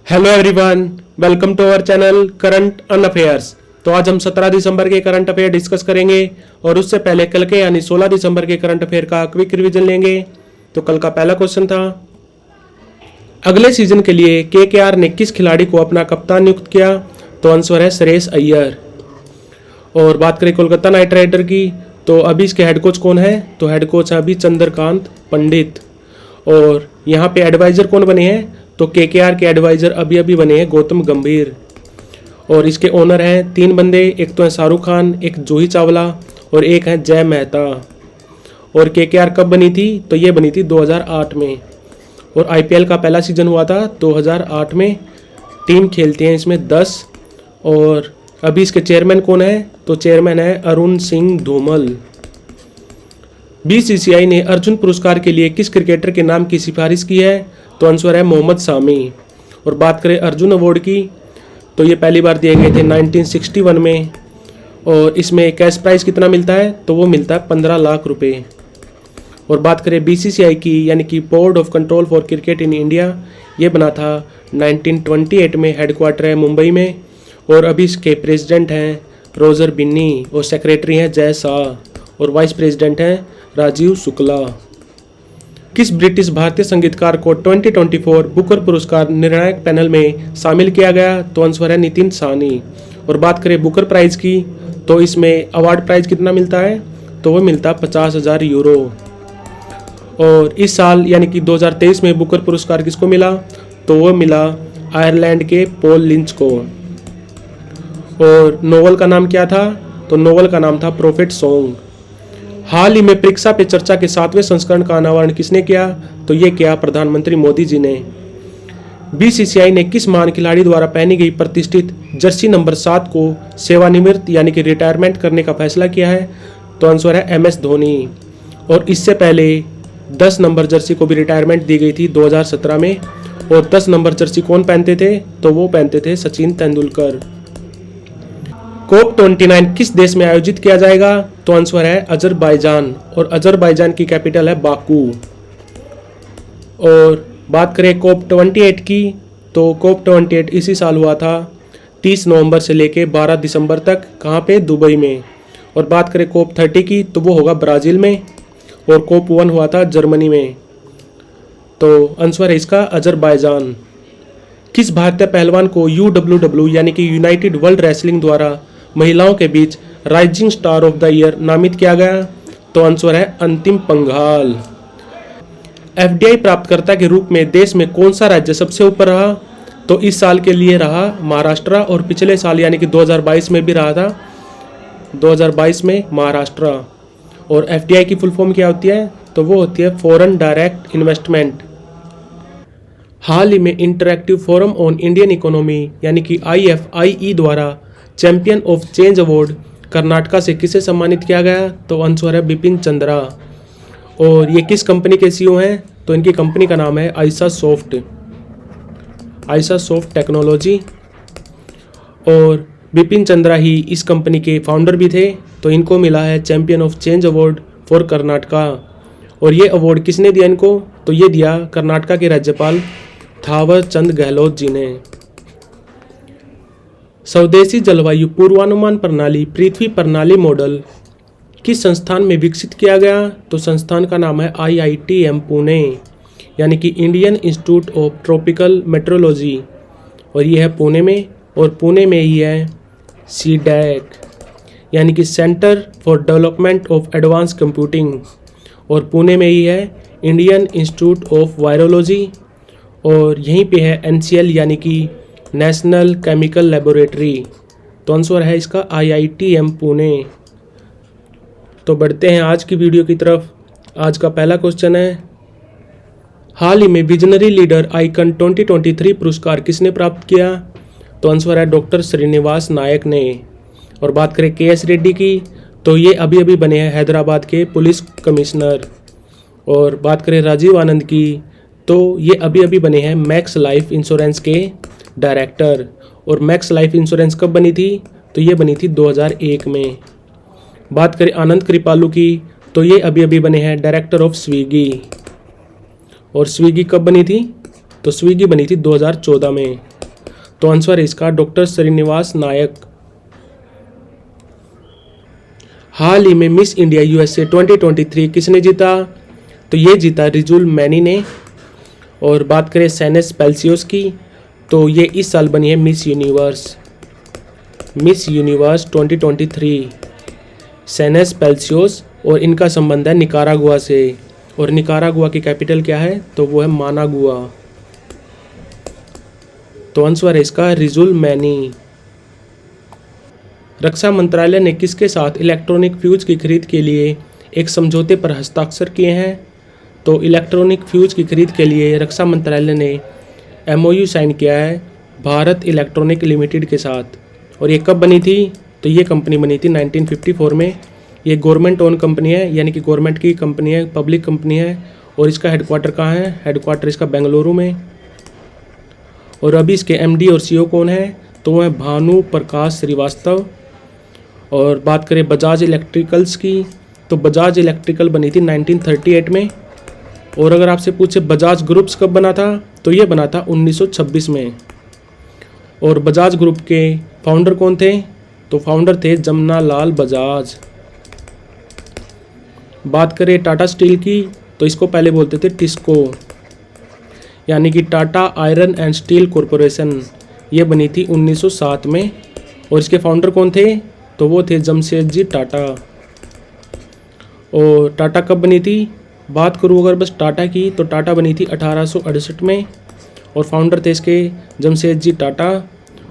Hello everyone, welcome to our channel current on affairs. तो आज हम 17 दिसंबर के करंट अफेयर डिस्कस करेंगे और उससे पहले कल के यानी 16 दिसंबर के करंट अफेयर का क्विक रिवीजन लेंगे। तो कल का पहला क्वेश्चन था, अगले सीजन के लिए केकेआर ने किस खिलाड़ी को अपना कप्तान नियुक्त किया? तो आंसर है श्रेयस अय्यर। और बात करें कोलकाता नाइट राइडर की, तो अभी इसके हेड कोच कौन है? तो हेड कोच है अभी चंद्रकांत पंडित। और यहाँ पे एडवाइजर कौन बने हैं? तो केकेआर के एडवाइजर अभी अभी बने हैं गौतम गंभीर। और इसके ओनर हैं 3 बंदे, एक तो है शाहरुख खान, एक जूही चावला और एक है जय मेहता। और केकेआर कब बनी थी? तो ये बनी थी 2008 में। और आईपीएल का पहला सीजन हुआ था 2008 में। टीम खेलती हैं इसमें 10। और अभी इसके चेयरमैन कौन है? तो चेयरमैन है अरुण सिंह धूमल। बीसीसीआई ने अर्जुन पुरस्कार के लिए किस क्रिकेटर के नाम की सिफारिश की है? तो आंसर है मोहम्मद शामी। और बात करें अर्जुन अवार्ड की, तो ये पहली बार दिए गए थे 1961 में। और इसमें कैश प्राइस कितना मिलता है? तो वो मिलता है 15 लाख रुपए। और बात करें बीसीसीआई की, यानी कि board of control for cricket in India, ये बना था 1928 में, हेडक्वार्टर है मुंबई में। और अभी इसके प्रेसिडेंट हैं रोजर बिन्नी और सेक्रेटरी हैं जय शाह और वाइस प्रेसिडेंट हैं राजीव शुक्ला। किस ब्रिटिश भारतीय संगीतकार को 2024 बुकर पुरस्कार निर्णायक पैनल में शामिल किया गया? तो आंसर है नितिन साहनी। और बात करें बुकर प्राइज की, तो इसमें अवार्ड प्राइज कितना मिलता है? तो वो मिलता है 50,000 यूरो। और इस साल यानी कि 2023 में बुकर पुरस्कार किसको मिला? तो वो मिला आयरलैंड के पॉल लिंच को। और नोवेल का नाम क्या था? तो नोवेल का नाम था प्रॉफिट सॉन्ग। हाल ही में परीक्षा पे चर्चा के 7वें संस्करण का अनावरण किसने किया? तो ये किया प्रधानमंत्री मोदी जी ने। बीसीसीआई ने किस महान खिलाड़ी द्वारा पहनी गई प्रतिष्ठित जर्सी नंबर 7 को सेवानिवृत्त यानी कि रिटायरमेंट करने का फैसला किया है? तो आंसर है MS धोनी। और इससे पहले 10 नंबर जर्सी को भी रिटायरमेंट दी गई थी 2017 में। और 10 नंबर जर्सी कौन पहनते थे? तो वो पहनते थे सचिन तेंदुलकर। COP29 किस देश में आयोजित किया जाएगा? तो आंसर है अजरबैजान। और अजरबैजान की कैपिटल है बाकू। और बात करें COP28 की, तो COP28 इसी साल हुआ था 30 नवंबर से लेके 12 दिसंबर तक। कहाँ पे? दुबई में। और बात करें COP30 की, तो वो होगा ब्राज़ील में। और COP1 हुआ था जर्मनी में। तो आंसर है इसका अजरबैजान। किस भारतीय पहलवान को UWW यानी कि यूनाइटेड वर्ल्ड रेसलिंग द्वारा महिलाओं के बीच rising star of the year नामित किया गया? तो आंसर है अंतिम पंघाल। FDI प्राप्तकर्ता के रूप में देश में कौन सा राज्य सबसे ऊपर रहा? तो इस साल के लिए रहा महाराष्ट्र। और पिछले साल यानी कि 2022 में भी रहा था, 2022 में महाराष्ट्र। और FDI की फुल फॉर्म क्या होती है? तो वो होती है फॉरेन डायरेक्ट इन्वेस्टमेंट। हाल ही में interactive forum on Indian economy यानी कि IFIE द्वारा champion of change award Karnataka से किसे सम्मानित किया गया? तो आंसर है बिपिन चंद्रा। और ये किस कंपनी के CEO हैं? तो इनकी कंपनी का नाम है आयशा सॉफ्ट टेक्नोलॉजी। और बिपिन चंद्रा ही इस कंपनी के फाउंडर भी थे। तो इनको मिला है champion of change award for Karnataka. और ये अवार्ड किसने दिया इनको? तो ये दिया कर्नाटका के राज्यपाल थावर चंद गहलोत जी ने। स्वदेशी जलवायु पूर्वानुमान प्रणाली पृथ्वी प्रणाली मॉडल किस संस्थान में विकसित किया गया? तो संस्थान का नाम है IITM पुणे यानी कि Indian institute of tropical metrology. और ये है पुणे में। और पुणे में ही है CDAC यानी कि centre for development of advance computing. और पुणे में ही है इंडियन इंस्टीट्यूट ऑफ वायरोलॉजी। और यहीं पे है NCL यानी कि नेशनल केमिकल लेबोरेटरी। तो आंसर है इसका IITM पुणे। तो बढ़ते हैं आज की वीडियो की तरफ। आज का पहला क्वेश्चन है, हाल ही में विजनरी लीडर आइकन 2023 पुरस्कार किसने प्राप्त किया? तो आंसर है डॉक्टर श्रीनिवास नायक ने। और बात करें KS रेड्डी की, तो ये अभी अभी बने हैं हैदराबाद के पुलिस कमिश्नर। और बात करें राजीव आनंद की, तो ये अभी अभी बने हैं मैक्स लाइफ इंश्योरेंस के डायरेक्टर। और मैक्स लाइफ इंश्योरेंस कब बनी थी? तो ये बनी थी 2001 में। बात करें आनंद कृपालू की, तो ये अभी अभी बने हैं डायरेक्टर ऑफ स्विगी। और स्विगी कब बनी थी? तो स्विगी बनी थी 2014 में। तो आंसर है इसका डॉक्टर श्रीनिवास नायक। हाल ही में मिस इंडिया यूएसए 2023 किसने जीता? तो ये जीता रिजुल मैनी ने। और बात करें सेनेस पेल्सियोस की, तो ये इस साल बनी है मिस यूनिवर्स 2023 सेनेस पेल्सियोस। और इनका संबंध है निकारागुआ से। और निकारागुआ की कैपिटल क्या है? तो वो है मानागुआ। तो आंसर है इसका रिजुल मैनी। रक्षा मंत्रालय ने किसके साथ इलेक्ट्रॉनिक फ्यूज की खरीद के लिए एक समझौते पर हस्ताक्षर किए हैं? तो इलेक्ट्रॉनिक फ्यूज की खरीद के लिए रक्षा मंत्रालय ने MOU साइन किया है भारत इलेक्ट्रॉनिक लिमिटेड के साथ। और ये कब बनी थी? तो ये कंपनी बनी थी 1954 में। ये गवर्नमेंट ओन कंपनी है, यानी कि गवर्नमेंट की कंपनी है, पब्लिक कंपनी है। और इसका हेडक्वार्टर कहाँ है? हेडक्वार्टर इसका बेंगलुरु में। और अभी इसके MD और CEO कौन है? तो वो है भानु प्रकाश श्रीवास्तव। और बात करें बजाज इलेक्ट्रिकल्स की, तो बजाज इलेक्ट्रिकल बनी थी 1938 में। और अगर आपसे पूछे बजाज ग्रुप्स कब बना था, तो ये बना था 1926 में। और बजाज ग्रुप के फाउंडर कौन थे? तो फाउंडर थे जमना लाल बजाज। बात करें टाटा स्टील की, तो इसको पहले बोलते थे टिस्को, यानी कि Tata iron and steel corporation. ये बनी थी 1907 में। और इसके फाउंडर कौन थे? तो वो थे जमशेदजी टाटा। और टाटा कब बनी थी? बात करूँ अगर बस टाटा की, तो टाटा बनी थी 1868 में। और फाउंडर थे इसके जमशेदजी टाटा।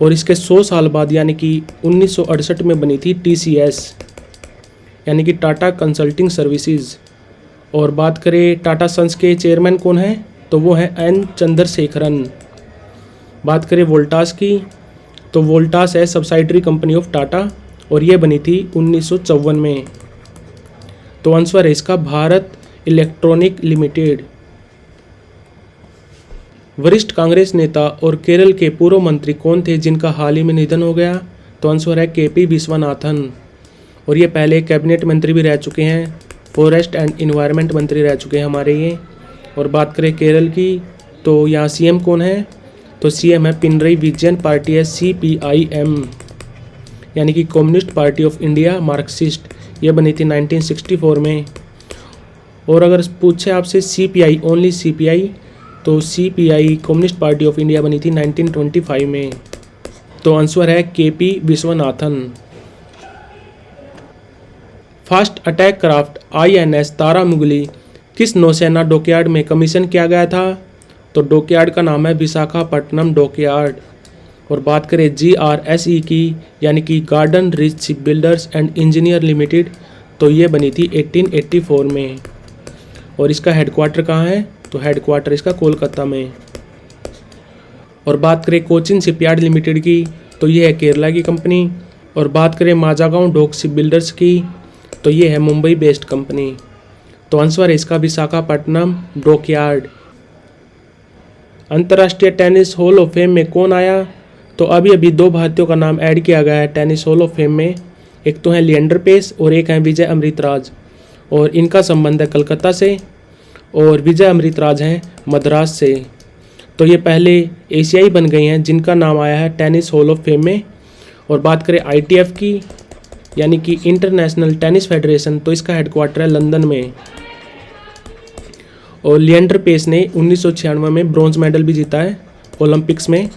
और इसके 100 साल बाद यानी कि 1968 में बनी थी TCS, यानी कि टाटा कंसल्टिंग सर्विसेज। और बात करें टाटा सन्स के चेयरमैन कौन है? तो वो है N चंद्रशेखरन। बात करें वोल्टास की, तो वोल्टास है सब्सिडरी कंपनी ऑफ टाटा। और ये बनी थी 1954 में। तो आंसर है इसका भारत इलेक्ट्रॉनिक लिमिटेड। वरिष्ठ कांग्रेस नेता और केरल के पूर्व मंत्री कौन थे जिनका हाल ही में निधन हो गया? तो आंसर है KP विश्वनाथन। और ये पहले कैबिनेट मंत्री भी रह चुके हैं, फॉरेस्ट एंड इन्वायरमेंट मंत्री रह चुके हैं हमारे ये। और बात करें केरल की, तो यहाँ CM कौन है? तो CM है पिनरई विजयन। पार्टी है CPIM, यानी कि communist party of India Marxist. ये बनी थी 1964 में। और अगर पूछे आपसे CPI ओनली CPI, तो CPI communist party of India बनी थी 1925 में। तो आंसर है KP Viswanathan. Fast attack craft INS Tarmugli किस नौसेना डॉकयार्ड में कमीशन किया गया था? तो डॉकयार्ड का नाम है विशाखापट्टनम डॉकयार्ड। और बात करें GRSE की, यानी कि garden rich ship builders and engineer limited, तो ये बनी थी 1884 में। और इसका हेडक्वार्टर कहाँ है? तो हेडक्वार्टर इसका कोलकाता में। और बात करें कोचिन शिपयार्ड लिमिटेड की, तो ये है केरला की कंपनी। और बात करें माजागांव डॉक शिप बिल्डर्स की, तो ये है मुंबई बेस्ड कंपनी। तो आंसर है इसका विशाखापट्टनम डॉकयार्ड। अंतर्राष्ट्रीय टेनिस हॉल ऑफ फेम में कौन आया? तो अभी अभी 2 भारतीयों का नाम ऐड किया गया है टेनिस हॉल ऑफ फेम में। एक तो है लिएंडर पेस और एक है विजय अमृतराज। और इनका संबंध है कलकत्ता से। और विजय अमृतराज हैं मद्रास से। तो ये पहले एशियाई बन गई हैं जिनका नाम आया है टेनिस हॉल ऑफ फेम में। और बात करें ITF की, यानी कि इंटरनेशनल टेनिस फेडरेशन, तो इसका हेडक्वार्टर है लंदन में। और लिएंडर पेस ने 1996 में ब्रॉन्ज मेडल भी जीता है ओलंपिक्स में।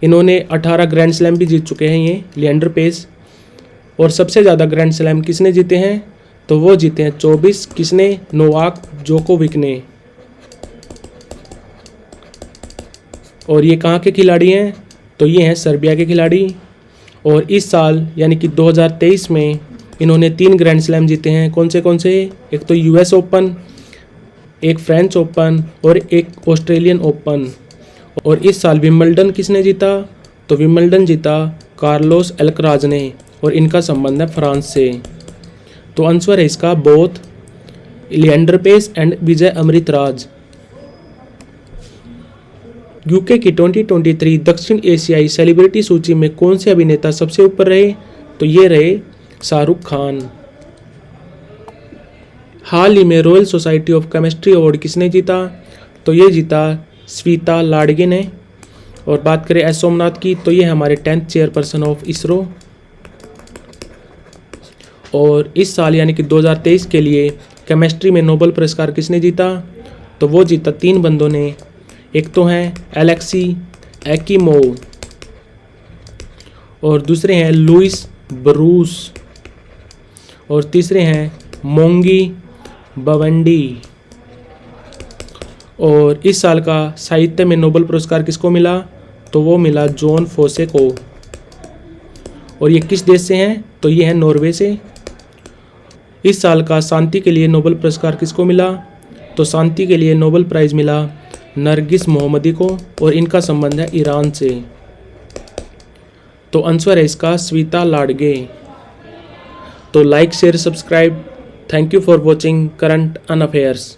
इन्होंने 18 ग्रैंड स्लैम भी जीत चुके हैं ये लिएंडर पेस। और सबसे ज़्यादा ग्रैंड स्लैम किसने जीते हैं? तो वो जीते हैं 24। किसने? नोवाक जोकोविक ने। और ये कहाँ के खिलाड़ी हैं? तो ये हैं सर्बिया के खिलाड़ी। और इस साल यानी कि 2023 में इन्होंने 3 ग्रैंड स्लैम जीते हैं। कौन से? एक तो US ओपन, एक फ्रेंच ओपन और एक ऑस्ट्रेलियन ओपन। और इस साल विंबलडन किसने जीता? तो विंबलडन जीता कार्लोस अल्कराज ने। और इनका संबंध है फ्रांस से। तो आंसर है इसका both Leander Paes and Vijay Amritraj. UK की 2023 दक्षिण एशियाई सेलिब्रिटी सूची में कौन से अभिनेता सबसे ऊपर रहे? तो ये रहे शाहरुख खान। हाल ही में royal society of chemistry award किसने जीता? तो ये जीता स्वीता लाडगे ने। और बात करें एस सोमनाथ की, तो ये हमारे 10th चेयरपर्सन ऑफ इसरो। और इस साल यानी कि 2023 के लिए केमिस्ट्री में नोबेल पुरस्कार किसने जीता? तो वो जीता 3 बंदों ने। एक तो हैं एलेक्सी एक्कीमोव और दूसरे हैं लुइस ब्रूस और तीसरे हैं मोंगी बवंडी। और इस साल का साहित्य में नोबेल पुरस्कार किसको मिला? तो वो मिला जॉन फोसे को। और ये किस देश से हैं? तो ये है नॉर्वे से। इस साल का शांति के लिए नोबेल पुरस्कार किसको मिला? तो शांति के लिए नोबेल प्राइज़ मिला नरगिस मोहम्मदी को और इनका संबंध है ईरान से। तो आंसर है इसका स्वीता लाडगे। तो like share subscribe. Thank you for watching current on affairs.